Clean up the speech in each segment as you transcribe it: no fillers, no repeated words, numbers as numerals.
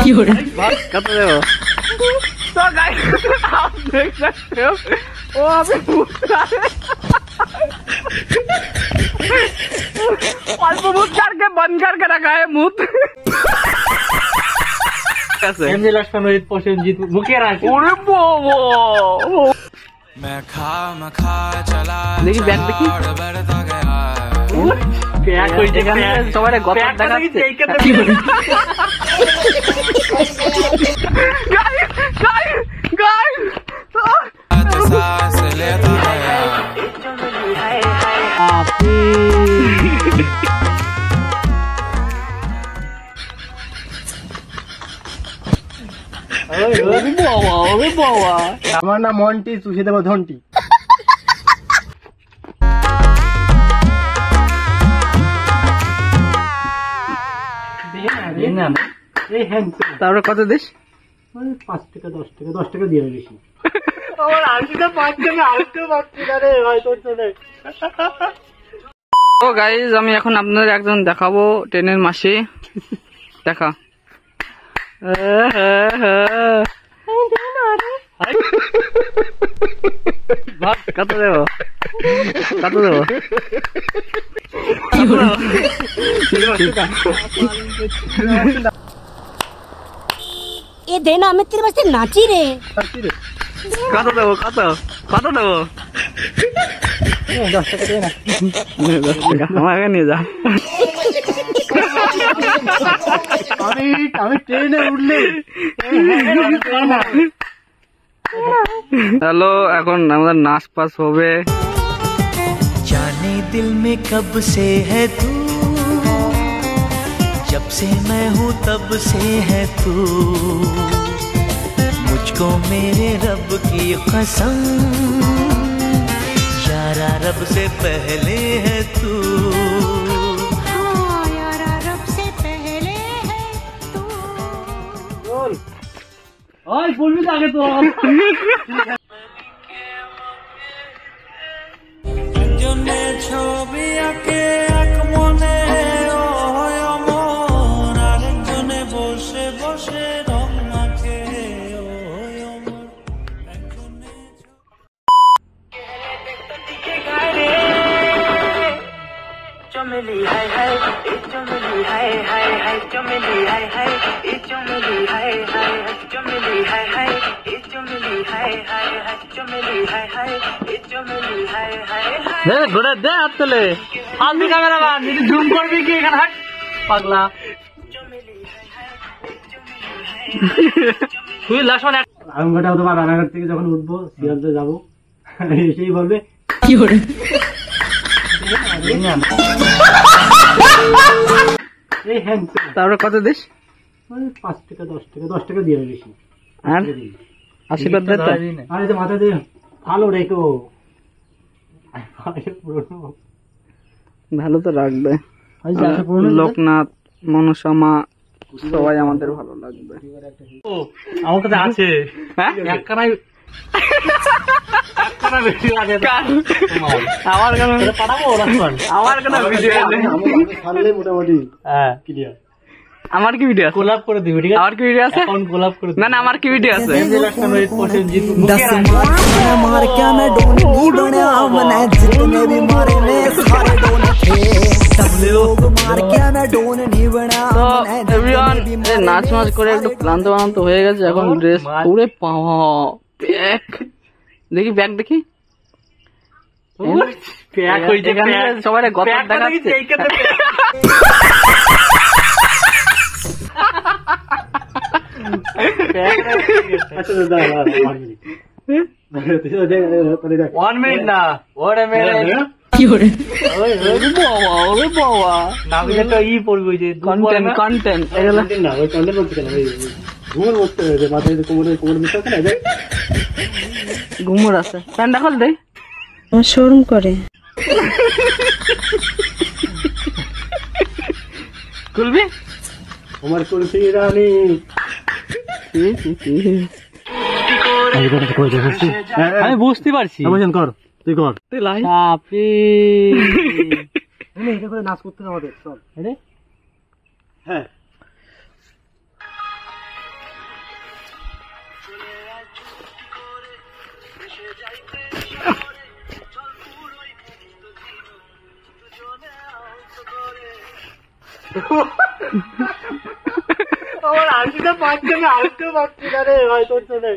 कत देव तो गाइस आप देख सकते हो वो अभी मुंह करके बंद करके रखा है मुंह कैसे मैं खा चला देखी बैग देखी सबारे गत देखाচ্ছে আমার নাম মন্টি, চুষে দেবো ধন্টি। তারপরে কত দিস? 5 টাকা 10 টাকা 10 টাকা দিয়ে বেশি। আমার আলুটা 5 টাকা আলুটা পাচ্ছি না রে ভাই তোর চলে। তো গাইস আমি এখন আপনাদের একজন দেখাবো ট্রেনের মাসি দেখা। কত দেব কত দেব এ দেনা আমি তোর বাসে নাচি রে কত দেব কত কত দেব 10 টাকা দে না 10 টাকা আমাকে নিয়ে যা আমি ট্রেনে উঠলে হ্যালো এখন আমাদের নাচ পাস হবে जाने दिल में कब से है तू जब से मैं हूँ तब से है तू मुझको मेरे रब की कसम यारा रब से पहले है तू हाँ यारा रब से पहले है तू बोल ओए बोलबি তো আগে তো जने छवि आके এক মনে ওই অমর আরেকজনে বসে বসে রং মাখে ওই অমর একজনে চমেলি হাই হাই চমেলি হাই হাই হাই চমেলি হাই হাই চমেলি হাই হাই চমেলি হাই হাই চমেলি হাই হাই চমেলি হাই হাই চমেলি হাই হাই দে ঘুরে দে হাত তোলে আলবি ক্যামেরাম্যান যদি জুম করবি কি এখানে হাট পাগলা তুই লাসন আমগাটা তো রানাঘাট থেকে যখন উঠবো সিয়ালদা যাবো এসেই বলবে কি করে এই হ্যাঁ তারপরে কত দিস? 5 টাকা 10 টাকা 10 টাকা দিয়ে বেশি আর আশীর্বাদ দে তো আরে তো মাথা দিয়ে ভালো রেখো ভালো তো রাখবে লোকনাথ মনসামা সবাই আমাদের ভালো লাগবে আমার কাছে আছে হ্যাঁ একখানাই একখানা বেশি লাগে আমার কেন পাঠাবো আমার কেন ভিডিও ছাড়লে মোটামুটি হ্যাঁ ক্লিয়ার আমার কি ভিডিও আছে কোলাপ করে দিবি ঠিক আছে আমার কি ভিডিও আছে অ্যাকাউন্ট কোলাপ করে না না আমার কি ভিডিও আছে मार क्या मैं डोन नहीं बना मैंने जितने भी मारे में सारे डोन थे सब लोग मार क्या मैं डोन नहीं बना তো एवरीवन নাচ নাচ করে একটু ক্লান্ত ক্লান্ত হয়ে গেছে এখন ড্রেস পুরো পাওয়া ব্যাগ দেখি ব্যাগ দেখি প্যাক হইছে সবাই গত দেখাচ্ছে আচ্ছা দাদা 1 মিনিট না ওরে মেরে কি করে ওই বাবা ওরে বাবা নামিলে তো ই পড়বে যে কন্টেন্ট এগুলা না ওই কন্টেন্ট বলতে কেন ওই ঘুমর বলতে যে মাথায় কোমরে কোমরে মিশা কেন যায় ঘুমর আছে প্যান্ডা খোল দে আমার শরম করে খুলবি আমার কুলফি রানী আমি বুঝতে পারছি কর তুই কর তুই লাই এটা করে নাচ করতে আমাদের চল হ্যাঁ আমার হাসিটা পাচ্ছে না, হাসতেও পাচ্ছি না রে ভাই তোর চলে।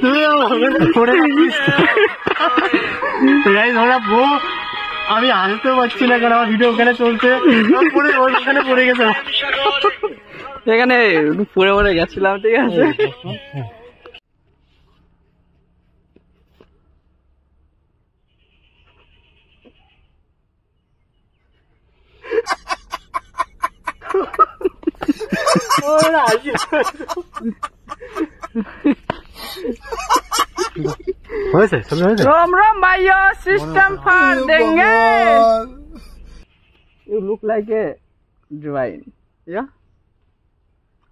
তুই পড়ে গেছিস ধরা বউ, আমি হাসতেও পারছি না কারণ আমার ভিডিও ওখানে চলছে, ওখানে পড়ে গেছে। এখানে পড়ে পড়ে গেছিলাম, ঠিক আছে। হয়েছে रोम रोम भाइयों, सिस्टम फाड़ देंगे। You look like a divine, yeah?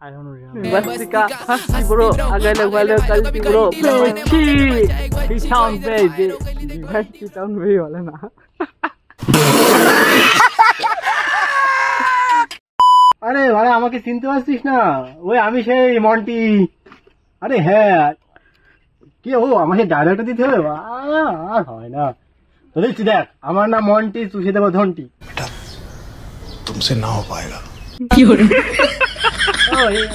I don't know. Basika, husky bro, agale wale kalti bro. He sound baby. Divine he sound very wala na. আরে ভাই আমাকে চিনতে পারছিস না? ওই আমি সেই মন্টি। আরে হ্যাঁ, কি ও আমাকে ডায়লগটা দিতে হবে? আর হয় না তো, দেখছি দেখ আমার নাম মন্টি, চুষে দেবো ধন্টি। तुमसे ना हो पाएगा।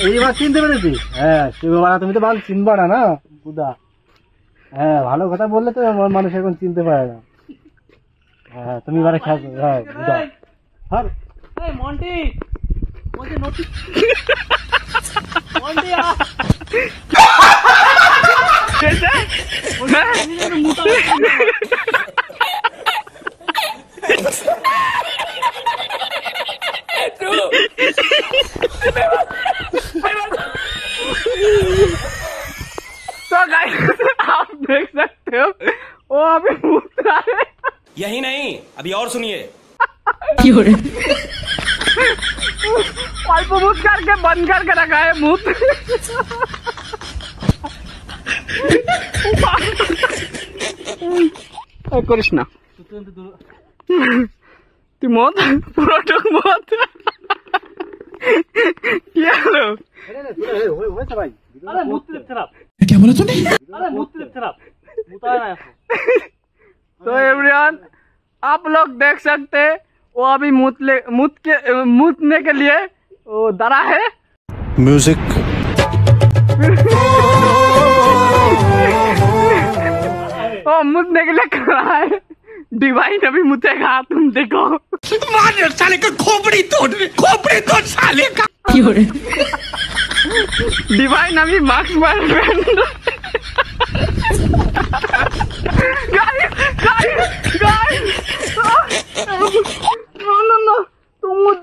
এইবার চিনতে পেরেছি? হ্যাঁ শিববাড়া, তুমি তো ভালো চিনবা না না বুদা। হ্যাঁ ভালো কথা বললে তো মানুষ এখন চিনতে পারে না। হ্যাঁ তুমি এবারে খেয়াল, হ্যাঁ বুদা। Hey Monty, मुझे नोटिस। Monty आ। कैसे? तो गाइस आप देख सकते हो वो अभी मुत रहा है। यही नहीं, अभी और सुनिए। अल्प मुत करके बंद करके रखा है मुत। कृष्णा तू मत पुरोटक मत क्या लो? अरे मुत खराब, क्या बोला तूने? अरे मुत खराब, मुता ना। तो एवरीवन आप लोग देख सकते वो अभी मुतने के लिए वो डरा है। म्यूजिक वो मुतने के लिए खड़ा है। डिवाइन अभी मुतेगा, तुम देखो। मार साले का खोपड़ी तोड़ साले का। डिवाइन अभी मास्क पहन नो तुम मुत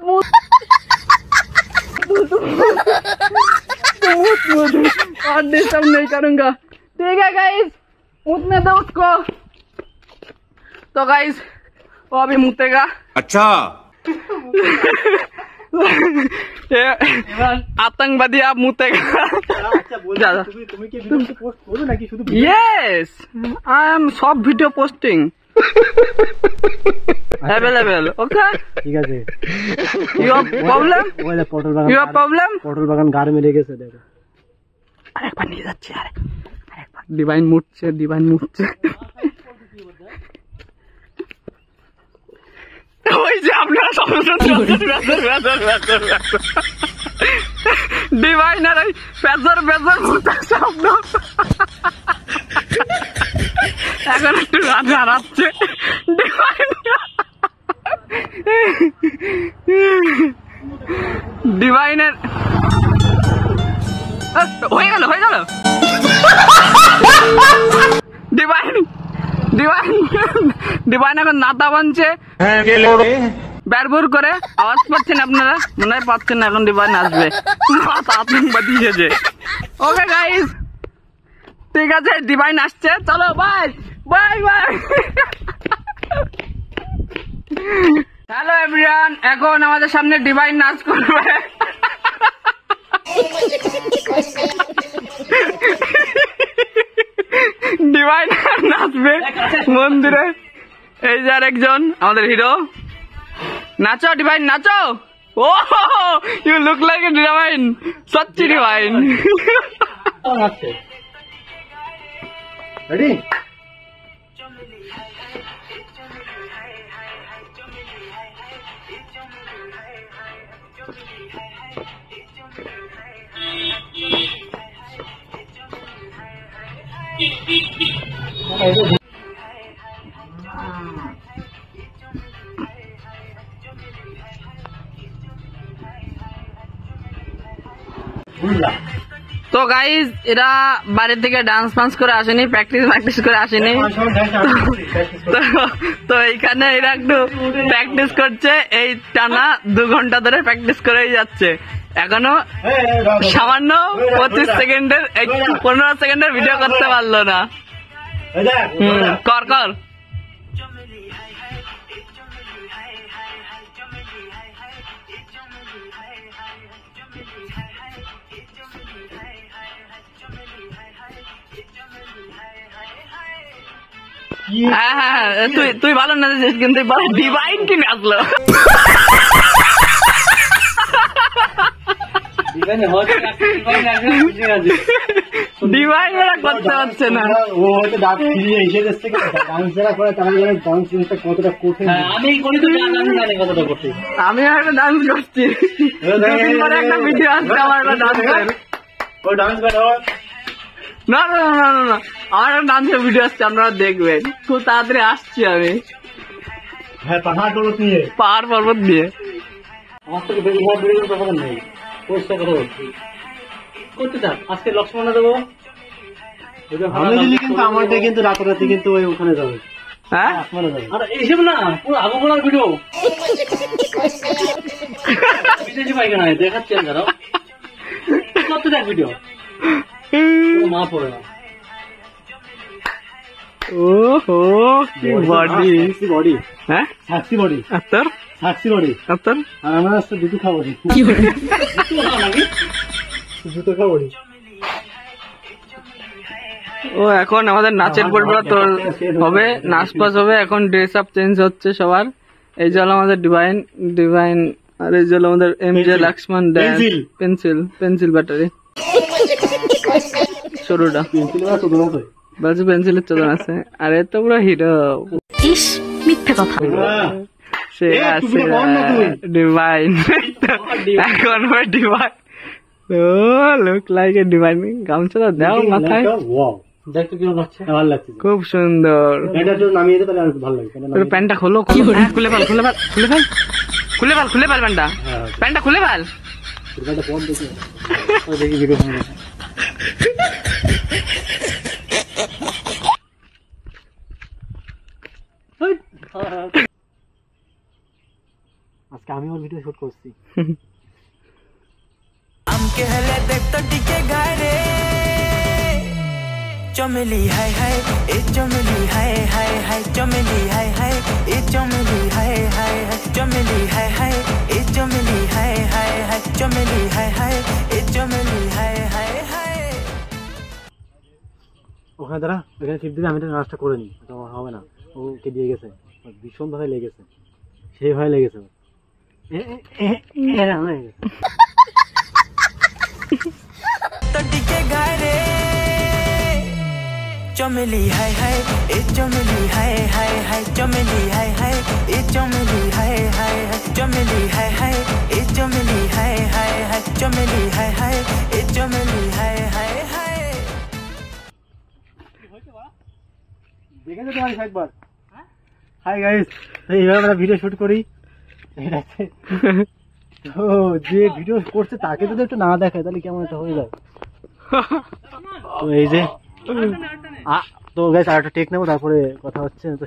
और डिस्टर्ब नहीं करूंगा, ठीक है गाइस? मुतने दो उसको। तो गाइस वो अभी मुतेगा। अच्छा आतंकवादी आप मुतेगा। তুমি কি ভিডিও পোস্ট করো নাকি শুধু? Yes, I am सब video posting available. Okay, ঠিক আছে। your problem, ওই পটল বাগান, your problem। পটল বাগান গার মেরে গেছে দেখো। আরেকবার নিয়ে যাচ্ছে, আরেকবার ডিভাইন মুতছে। ওই যে আপনারা ডিভাইন আর পেজার মুতার শব্দ এখন একটু রাজা হারাচ্ছে ডিভাইনের। হয়ে গেল ডিভাইন এখন নাতা বানছে, ব্যারবুর করে। আওয়াজ পাচ্ছেন আপনারা? মনে হয় পাচ্ছেন না। এখন ডিভাইন আসবে, আতঙ্কবাদী সেজে। ওকে গাইস, ঠিক আছে, ডিভাইন আসছে, চলো বাই। হ্যালো এভরিওয়ান, এখন আমাদের সামনে ডিভাইন নাচ করবে। ডিভাইন নাচবে মন্দিরে। এই যে আরেকজন আমাদের হিরো। নাচো ডিভাইন, নাচো। Oh you look like a divine, সত্যি ডিভাইন। রেডি? তো গাইজ এরা বাড়ি থেকে ডান্স ফান্স করে আসেনি, প্র্যাকটিস করে আসেনি। তো এইখানে এরা একটু প্র্যাকটিস করছে, এই টানা 2 ঘন্টা ধরে প্র্যাকটিস করেই যাচ্ছে। এখনো সামান্য 25 সেকেন্ডের 15 সেকেন্ডের ভিডিও করতে পারলো না। কর হ্যাঁ, তুই ভালো নাচেছিস, কিন্তু ডিভাইন কি নাচলো। ডিভাইন এরা করতে পারছে না। ও হয়তো দাঁত ফিরিয়ে এসে যাচ্ছে, ডান্স যারা করে তারা জানে ডান্স জিনিসটা কতটা কঠিন। আমি কতটা কঠিন। আমি একটা ডান্স করছি, একটা ভিডিও আসছে আমার একটা ডান্সের। ও ডান্স করে না, আমার একটা ডান্সের ভিডিও আসছে, আপনারা দেখবেন। খুব তাড়াতাড়ি আসছি আমি। হ্যাঁ, পাহাড় পর্বত নিয়ে। পাহাড় পর্বত নিয়ে আমার থেকে বেশি কথা নেই, পরিষ্কার কথা বলছি। করতে চান আজকে লক্ষ্মণা দেবো আমি দিলি, কিন্তু আমারটা কিন্তু রাতারাতি কিন্তু ওই ওখানে যাবে। হ্যাঁ, এইসব না পুরো আবু বলার ভিডিও বিদেশি পাইখানা দেখাচ্ছি দাঁড়াও, কত দেখ ভিডিও মা পড়ে না। ওহো, কি বডি বডি, হ্যাঁ সাক্ষী বডি, তোর সাক্ষী বডি, তোর। আর আমার আসতে দুটো খাবো দুটো খাবো। ও এখন আমাদের নাচের পর্ব তোর হবে, নাচ পাস হবে। এখন ড্রেস আপ চেঞ্জ হচ্ছে সবার। এই যে হলো আমাদের ডিভাইন, আর এই যে হলো আমাদের MJ Lakshman dance. Pencil battery ছোটটা বলছে পেন্সিলের চোদন আছে। আর এত বড় হিরো, ইস মিথ্যে কথা। সেরা ডিভাইন। এখন divine look like a divine. গামছাটা দাও মাথায়, দেখতে কিরকম লাগছে, ভালো লাগছে, খুব সুন্দর। নামিয়ে দে তাহলে আর ভালো লাগবে। প্যান্টটা খোলো, খুলে ফেল প্যান্টটা, প্যান্টটা খুলে ফেল। দেখি ভিডিও আজকে আমি ওর ভিডিও শুট করছি। আমকে হলে দেখ তো টিকে গায়ে চমেলি হাই হাই, এ চমেলি হাই হাই হাই, চমেলি হাই হাই, এ চমেলি হাই হাই হাই, চমেলি হাই হাই, এ চমেলি হাই হাই হাই, চমেলি হাই হাই, এ চমেলি হাই হাই হাই। ওখানে দাঁড়া, ওখানে টিপ দিলে আমি এটা নাচটা করে নিই, এটা হবে না। ওকে দিয়ে গেছে, ভীষণ ভাবে লেগেছে, সেই ভয় লেগেছে। তো টিকে গায়ে চমেলি হাই হাই, এ চমেলি হাই হাই হাই, চমেলি হাই হাই, এ চমেলি হাই হাই হাই, চমেলি হাই হাই, এ চমেলি হাই হাই হাই, চমেলি হাই হাই, এ চমেলি হাই হাই হাই। দেখেছো তো একবার? হাই গাইস, এইভাবে আমরা ভিডিও শুট করি। তো যে ভিডিও করছে তাকে যদি একটু না দেখায় তাহলে কেমন একটা হয়ে যায়। তো এই যে তো গাইস আর একটা টেক নেবো, তারপরে কথা হচ্ছে। তো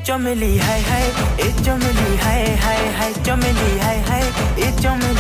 চমেলি হাই হাই, এ চমেলি হাই হাই হাই, চমেলি হাই হাই, এ চমেলি